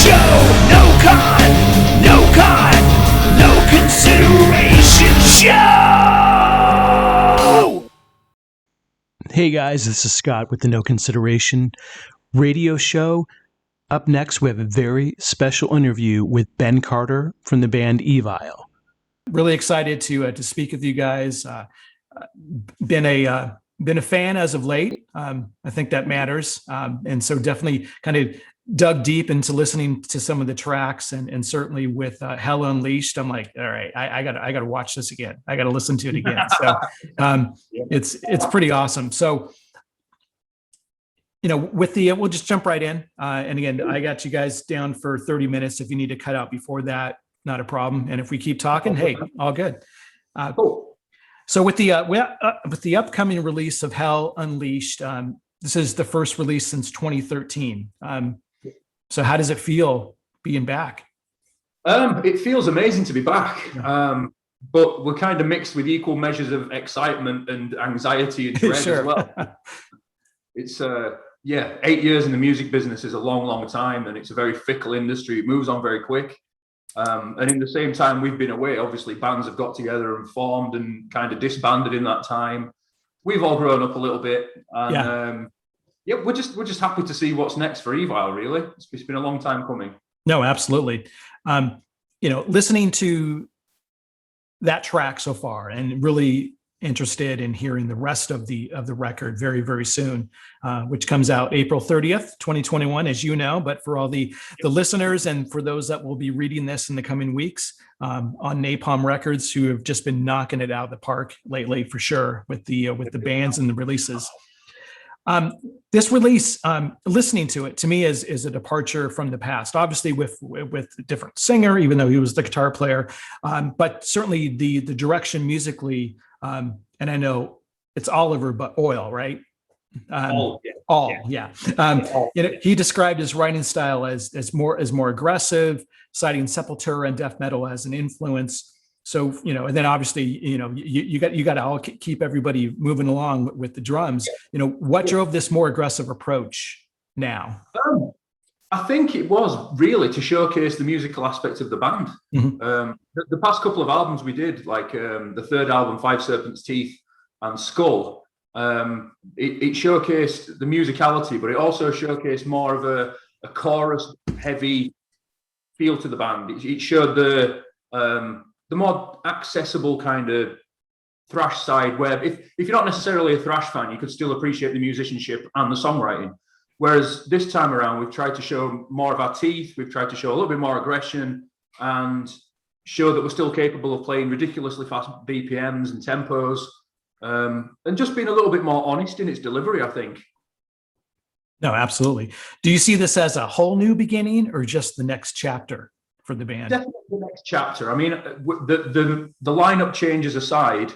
show. No con, no consideration show. Hey guys, this is Scott with the No Consideration radio show. Up next, we have a very special interview with Ben Carter from the band Evile. Really excited to speak with you guys. Been a fan as of late. I think that matters, and so definitely kind of dug deep into listening to some of the tracks, and certainly with Hell Unleashed, I'm like, all right, I gotta watch this again. I gotta listen to it again. So it's pretty awesome. So, with we'll just jump right in. And again, I got you guys down for 30 minutes. If you need to cut out before that, not a problem. And if we keep talking, hey, all good. Cool. So with the upcoming release of Hell Unleashed, this is the first release since 2013. So how does it feel being back? It feels amazing to be back. But we're kind of mixed with equal measures of excitement and anxiety and dread Sure. as well. It's 8 years in the music business is a long time, and it's a very fickle industry. It moves on very quick. And in the same time we've been away, obviously bands have got together and formed and kind of disbanded in that time. We've all grown up a little bit, and we're just happy to see what's next for Evile. Really, it's been a long time coming. No, absolutely. Listening to that track so far, and really interested in hearing the rest of the record very, very soon, which comes out April 30th, 2021, as you know. But for all the listeners and for those that will be reading this in the coming weeks, on Napalm Records, who have just been knocking it out of the park lately, for sure, with the bands and the releases. This release, listening to it, to me is a departure from the past, obviously with a different singer, even though he was the guitar player, but certainly the direction musically, and I know it's Oliver but Oil, right? He described his writing style as more aggressive, citing Sepultura and death metal as an influence. So, and then obviously, you got to all keep everybody moving along with the drums. What drove this more aggressive approach now? I think it was really to showcase the musical aspect of the band. Mm-hmm. The past couple of albums we did, like the third album, Five Serpents Teeth and Skull, it showcased the musicality, but it also showcased more of a chorus heavy feel to the band. It showed the more accessible kind of thrash side, where if you're not necessarily a thrash fan, you could still appreciate the musicianship and the songwriting. Whereas this time around, we've tried to show more of our teeth. We've tried to show a little bit more aggression and show that we're still capable of playing ridiculously fast BPMs and tempos, and just being a little bit more honest in its delivery, I think. No, absolutely. Do you see this as a whole new beginning or just the next chapter for the band? Definitely the next chapter. I mean, the lineup changes aside,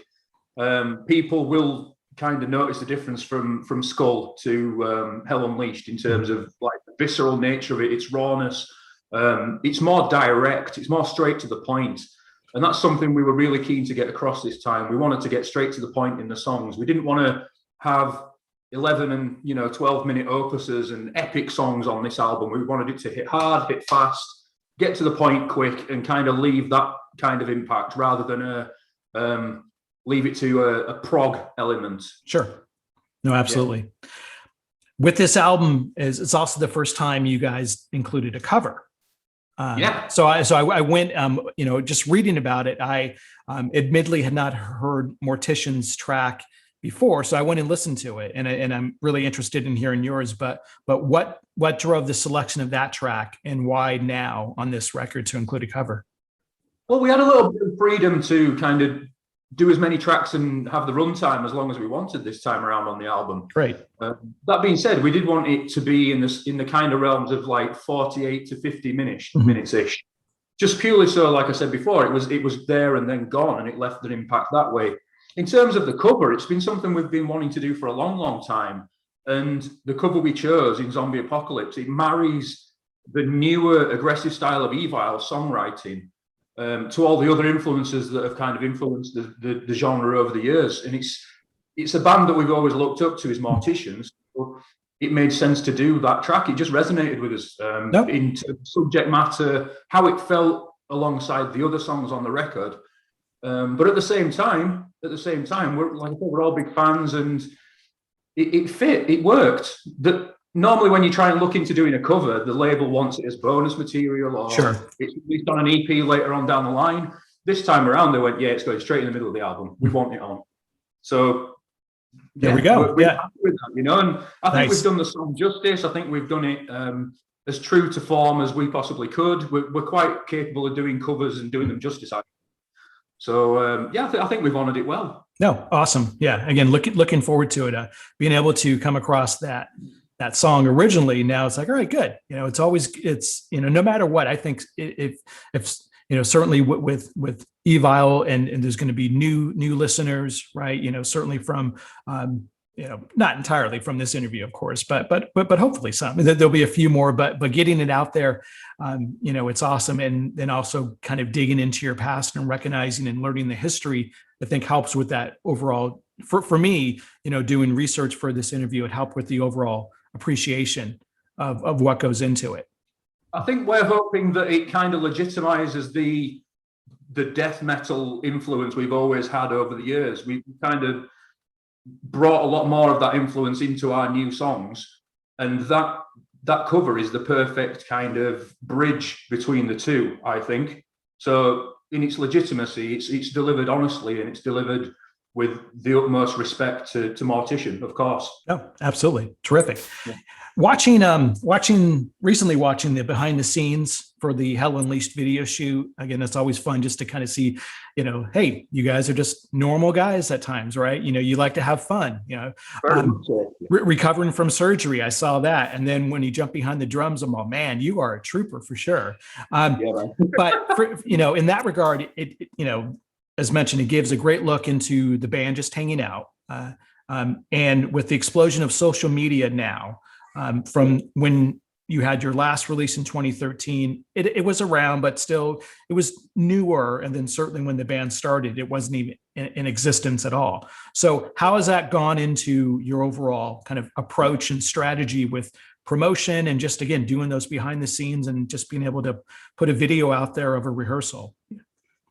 people will kind of notice the difference from Skull to Hell Unleashed in terms of like the visceral nature of it, its rawness. It's more direct, it's more straight to the point. And that's something we were really keen to get across this time. We wanted to get straight to the point in the songs. We didn't want to have 11 and 12-minute opuses and epic songs on this album. We wanted it to hit hard, hit fast, get to the point quick, and kind of leave that kind of impact rather than leave it to a prog element. Sure. No, absolutely. Yeah. With this album, it's also the first time you guys included a cover. So I went, just reading about it. I admittedly had not heard Mortician's track before, so I went and listened to it, and I'm really interested in hearing yours. But what drove the selection of that track, and why now on this record to include a cover? Well, we had a little bit of freedom to kind of do as many tracks and have the runtime as long as we wanted this time around on the album. Great. That being said, we did want it to be in the kind of realms of like 48 to 50 minutes-ish. Just purely so, like I said before, it was there and then gone, and it left an impact that way. In terms of the cover, it's been something we've been wanting to do for a long time. And the cover we chose in Zombie Apocalypse, it marries the newer aggressive style of Evile songwriting to all the other influences that have kind of influenced the genre over the years. And it's a band that we've always looked up to as Morticians. it made sense to do that track. It just resonated with us in subject matter, how it felt alongside the other songs on the record. But at the same time, we're like I said, we're all big fans, and it fit. It worked. Normally, when you try and look into doing a cover, the label wants it as bonus material, or it's released on an EP later on down the line. This time around, they went, yeah, it's going straight in the middle of the album. We want it on. So there we go. We're happy with that, you know. And I think we've done the song justice. I think we've done it as true to form as we possibly could. We're quite capable of doing covers and doing them justice. So I think we've honored it well. No, awesome. Yeah. Again, looking forward to it. Being able to come across that song originally, now it's like, all right, good. You know, it's no matter what, I think if certainly with Evile and there's going to be new listeners, right? You know, certainly from not entirely from this interview, of course, but hopefully some. There'll be a few more, but getting it out there, it's awesome. And then also kind of digging into your past and recognizing and learning the history, I think helps with that overall. For me, doing research for this interview, it helped with the overall appreciation of what goes into it. I think we're hoping that it kind of legitimizes the death metal influence we've always had over the years. We've kind of brought a lot more of that influence into our new songs, and that cover is the perfect kind of bridge between the two, I think. So in its legitimacy, it's delivered honestly, and it's delivered with the utmost respect to Mortician, of course. Oh, absolutely. Terrific. Yeah. Recently watching the behind the scenes for the Hell Unleashed video shoot. Again, it's always fun just to kind of see, hey, you guys are just normal guys at times, right? You like to have fun, recovering from surgery. I saw that. And then when you jump behind the drums, I'm all, man, you are a trooper for sure. But in that regard, it as mentioned, it gives a great look into the band just hanging out. And with the explosion of social media now, from when you had your last release in 2013, it was around, but still it was newer. And then certainly when the band started, it wasn't even in existence at all. So how has that gone into your overall kind of approach and strategy with promotion and just, again, doing those behind the scenes and just being able to put a video out there of a rehearsal?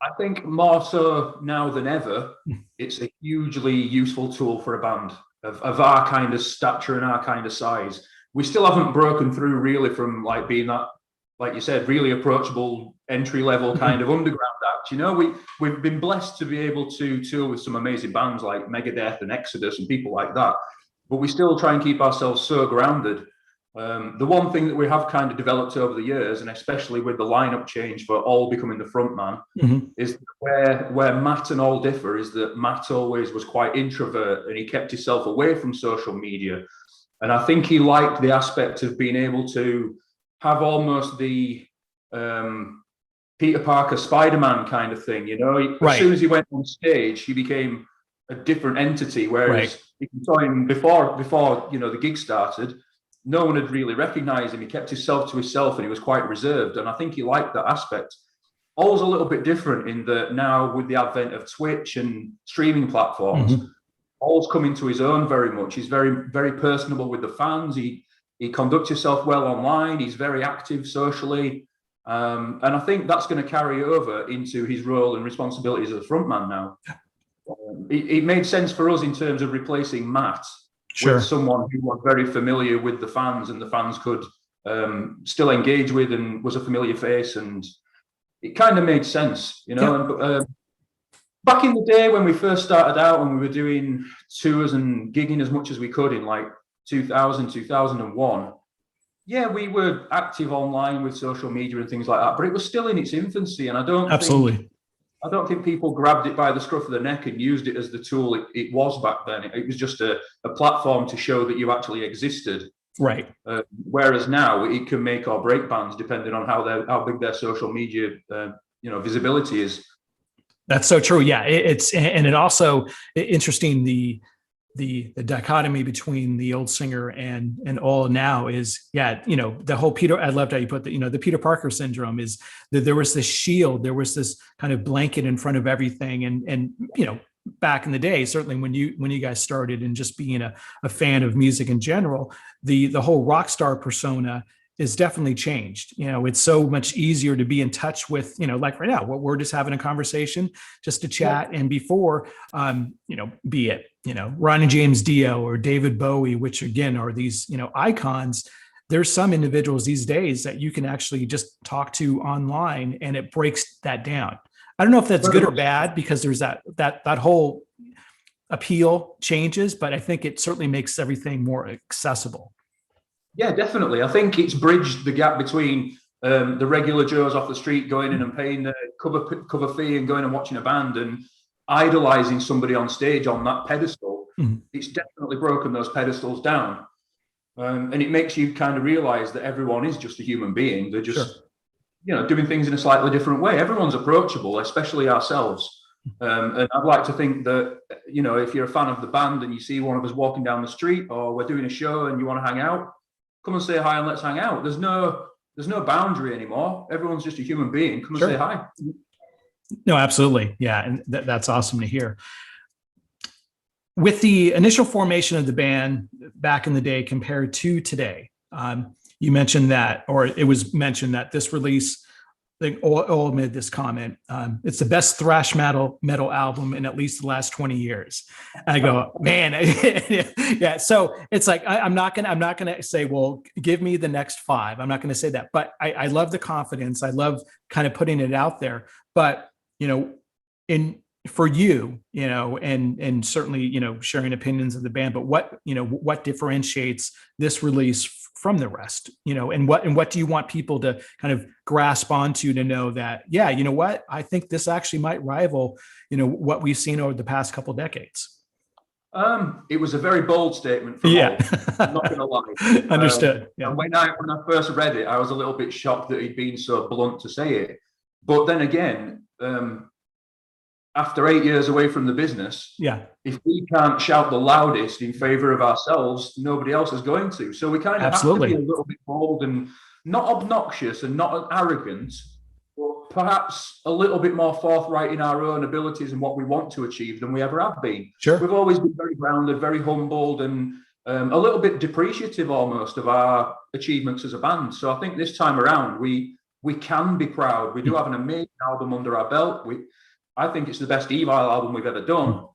I think more so now than ever, it's a hugely useful tool for a band of our kind of stature and our kind of size. We still haven't broken through really from like being that, like you said, really approachable entry level kind of underground act. We've been blessed to be able to tour with some amazing bands like Megadeth and Exodus and people like that, but we still try and keep ourselves so grounded. The one thing that we have kind of developed over the years, and especially with the lineup change for All becoming the front man, is where Matt and All differ, is that Matt always was quite introvert and he kept himself away from social media. And I think he liked the aspect of being able to have almost the Peter Parker Spider-Man kind of thing, As soon as he went on stage, he became a different entity, whereas if you saw him before the gig started, no one had really recognized him. He kept himself to himself and he was quite reserved. And I think he liked that aspect. All's a little bit different in that now with the advent of Twitch and streaming platforms, All's coming to his own very much. He's very, very personable with the fans. He conducts himself well online. He's very active socially. And I think that's going to carry over into his role and responsibilities as a frontman now. It made sense for us in terms of replacing Matt with someone who was very familiar with the fans and the fans could still engage with and was a familiar face. And it kind of made sense, And, back in the day when we first started out and we were doing tours and gigging as much as we could in like 2000, 2001, we were active online with social media and things like that, but it was still in its infancy. And I don't think people grabbed it by the scruff of the neck and used it as the tool it was back then. It was just a platform to show that you actually existed. Right. Whereas now it can make or break bands depending on how big their social media visibility is. That's so true. Yeah, it also interesting the dichotomy between the old singer and All now is the whole Peter. I loved how you put the Peter Parker syndrome is that there was this shield, there was this kind of blanket in front of everything, and back in the day, certainly when you guys started, and just being a fan of music in general, the whole rock star persona is definitely changed. It's so much easier to be in touch with, like right now, what we're just having a conversation just to chat. And before, be it, Ronnie James Dio or David Bowie, which again are these, icons. There's some individuals these days that you can actually just talk to online, and it breaks that down. I don't know if that's good or bad, because there's that whole appeal changes, but I think it certainly makes everything more accessible. Yeah, definitely. I think it's bridged the gap between the regular Joes off the street going in and paying the cover fee and going and watching a band and idolizing somebody on stage on that pedestal. Mm-hmm. It's definitely broken those pedestals down. And it makes you kind of realize that everyone is just a human being. They're just, doing things in a slightly different way. Everyone's approachable, especially ourselves. And I'd like to think that, if you're a fan of the band and you see one of us walking down the street, or we're doing a show and you want to hang out, come and say hi and let's hang out. There's no boundary anymore. Everyone's just a human being. Come and say hi. No, absolutely. Yeah. And that's awesome to hear. With the initial formation of the band back in the day compared to today, you mentioned that, or it was mentioned that this release, I think all made this comment, it's the best thrash metal album in at least the last 20 years. And I go, man, yeah. So it's like, I'm not gonna say, well, give me the next 5. I'm not gonna say that, but I love the confidence. I love kind of putting it out there, but for you, and certainly, sharing opinions of the band, but what differentiates this release from the rest, and what do you want people to kind of grasp onto to know that, yeah, what, I think this actually might rival, what we've seen over the past couple decades. It was a very bold statement from all. I'm not gonna lie. Understood. Yeah. And when I first read it, I was a little bit shocked that he'd been so blunt to say it. But then again, after 8 years away from the business, if we can't shout the loudest in favor of ourselves, nobody else is going to. So we kind of have to be a little bit bold and not obnoxious and not arrogant, but perhaps a little bit more forthright in our own abilities and what we want to achieve than we ever have been. Sure. We've always been very grounded, very humbled, and a little bit depreciative almost of our achievements as a band. So I think this time around, we can be proud. We do have an amazing album under our belt. I think it's the best Evile album we've ever done.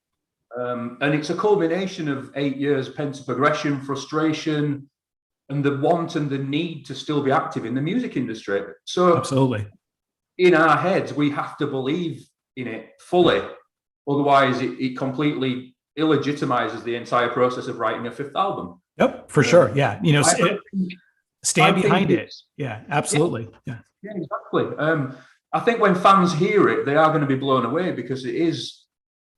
And it's a culmination of 8 years pent-up aggression, frustration, and the want and the need to still be active in the music industry. So absolutely, in our heads, we have to believe in it fully. Otherwise, it completely illegitimizes the entire process of writing a 5th album. Yep, for sure. Yeah. Stand behind it. Yeah, absolutely. Yeah, exactly. I think when fans hear it, they are going to be blown away, because it is,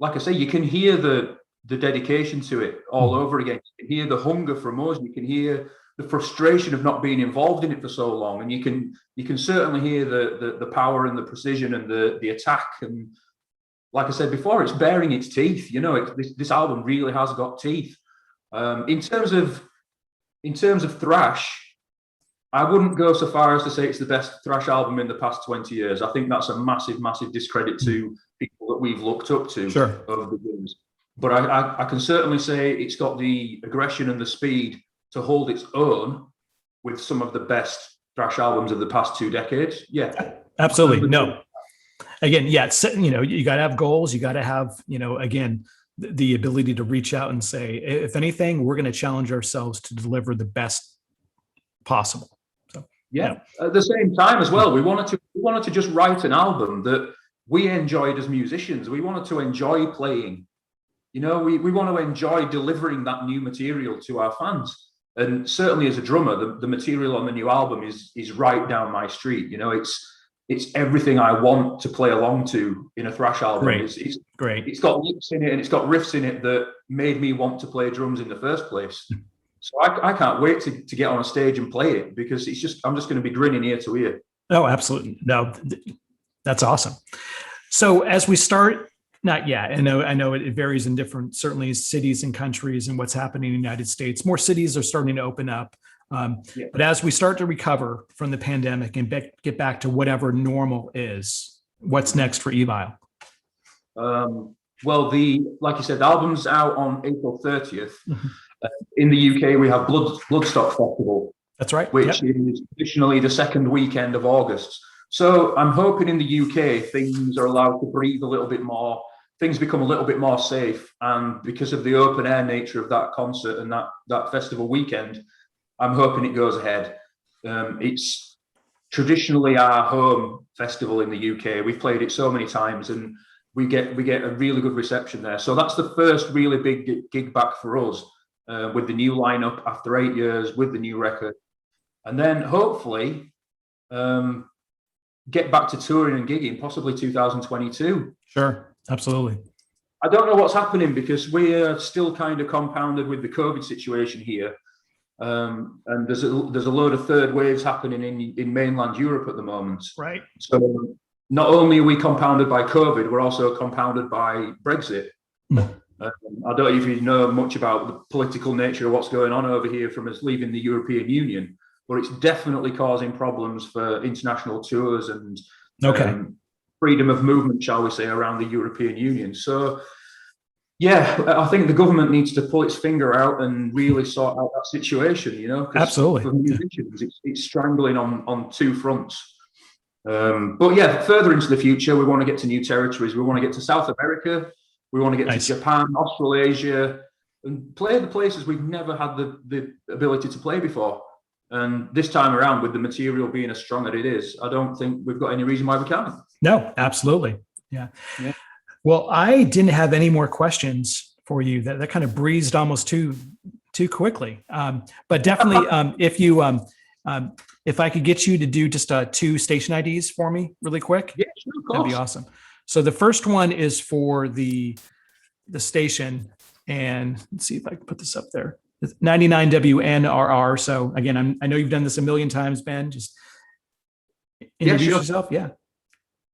like I say, you can hear the dedication to it all over again. You can hear the hunger from us. You can hear the frustration of not being involved in it for so long, and you can certainly hear the power and the precision and the attack. And like I said before, it's bearing its teeth. This album really has got teeth. In terms of thrash, I wouldn't go so far as to say it's the best thrash album in the past 20 years. I think that's a massive, massive discredit to people that we've looked up to over the years. But I can certainly say it's got the aggression and the speed to hold its own with some of the best thrash albums of the past 2 decades. Yeah, absolutely. No, again, you got to have goals. You got to have, again, the ability to reach out and say, if anything, we're going to challenge ourselves to deliver the best possible. Yeah. At the same time as well, we wanted to just write an album that we enjoyed as musicians. We wanted to enjoy playing. We want to enjoy delivering that new material to our fans. And certainly as a drummer, the material on the new album is right down my street. It's everything I want to play along to in a thrash album. Great. It's great. It's got licks in it and it's got riffs in it that made me want to play drums in the first place. So I can't wait to get on a stage and play it, because I'm just going to be grinning ear to ear. Oh, absolutely. No, that's awesome. So as we start, not yet. I know it varies in different, certainly cities and countries and what's happening in the United States. More cities are starting to open up. But as we start to recover from the pandemic and get back to whatever normal is, what's next for Evile? Well, like you said, the album's out on April 30th. In the UK, we have Bloodstock Festival. That's right. Which is traditionally the second weekend of August. So I'm hoping in the UK things are allowed to breathe a little bit more. Things become a little bit more safe, and because of the open air nature of that concert and that festival weekend, I'm hoping it goes ahead. It's traditionally our home festival in the UK. We've played it so many times, and we get a really good reception there. So that's the first really big gig back for us, with the new lineup after 8 years with the new record, and then hopefully get back to touring and gigging, possibly 2022. Sure, absolutely. I don't know what's happening because we are still kind of compounded with the COVID situation here. And there's a load of third waves happening in mainland Europe at the moment. Right. So not only are we compounded by COVID, we're also compounded by Brexit. I don't know if you know much about the political nature of what's going on over here from us leaving the European Union, but it's definitely causing problems for international tours and freedom of movement, shall we say, around the European Union. So, yeah, I think the government needs to pull its finger out and really sort out that situation, you know? Absolutely. For musicians, it's strangling on two fronts. But yeah, further into the future, we want to get to new territories. We want to get to South America. We want to get to Japan, Australasia, and play the places we've never had the ability to play before. And this time around, with the material being as strong as it is, I don't think we've got any reason why we can't. No, absolutely. Yeah. Well, I didn't have any more questions for you. That kind of breezed almost too quickly. But definitely, if I could get you to do just 2 station IDs for me really quick. Yeah, sure, of course. That'd be awesome. So the first one is for the station, and let's see if I can put this up there. It's 99 WNRR. So again, I know you've done this a million times, Ben. Just introduce yourself. Yeah.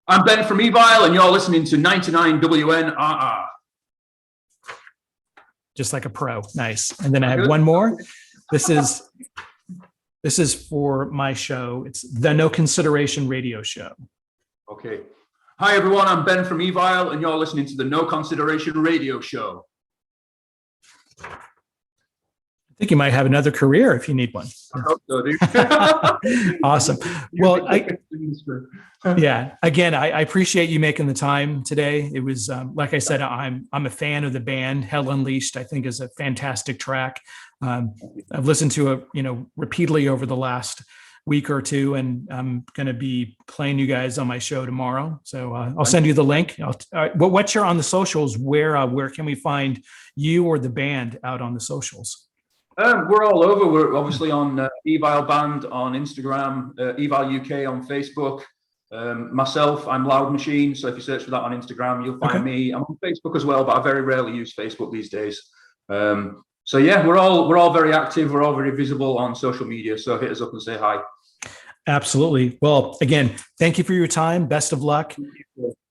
I'm Ben from Evile, and you're listening to 99 WNRR. Just like a pro. Nice. And then I have one more. This is for my show. It's the No Consideration radio show. Okay. Hi, everyone. I'm Ben from Evile, and you're listening to the No Consideration radio show. I think you might have another career if you need one. I hope so, dude. Awesome. Well, again, I appreciate you making the time today. It was, like I said, I'm a fan of the band. Hell Unleashed, I think, is a fantastic track. I've listened to it, repeatedly over the last week or two, and I'm going to be playing you guys on my show tomorrow. So I'll send you the link. What's your on the socials? Where can we find you or the band out on the socials? We're all over. We're obviously on Evile Band on Instagram, Evile UK on Facebook. Myself, I'm Loud Machine. So if you search for that on Instagram, you'll find me. I'm on Facebook as well, but I very rarely use Facebook these days. So yeah, we're all very active. We're all very visible on social media. So hit us up and say hi. Absolutely. Well, again, thank you for your time. Best of luck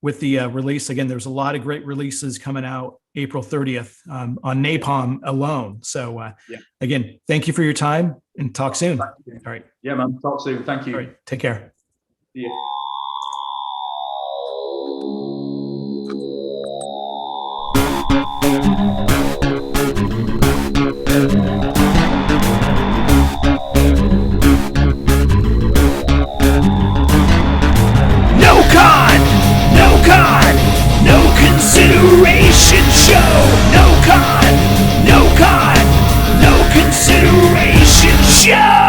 with the release. Again, there's a lot of great releases coming out April 30th on Napalm alone. So again, thank you for your time, and talk soon. All right. Yeah, man. Talk soon. Thank you. All right. Take care. See you. No consideration show. No consideration show.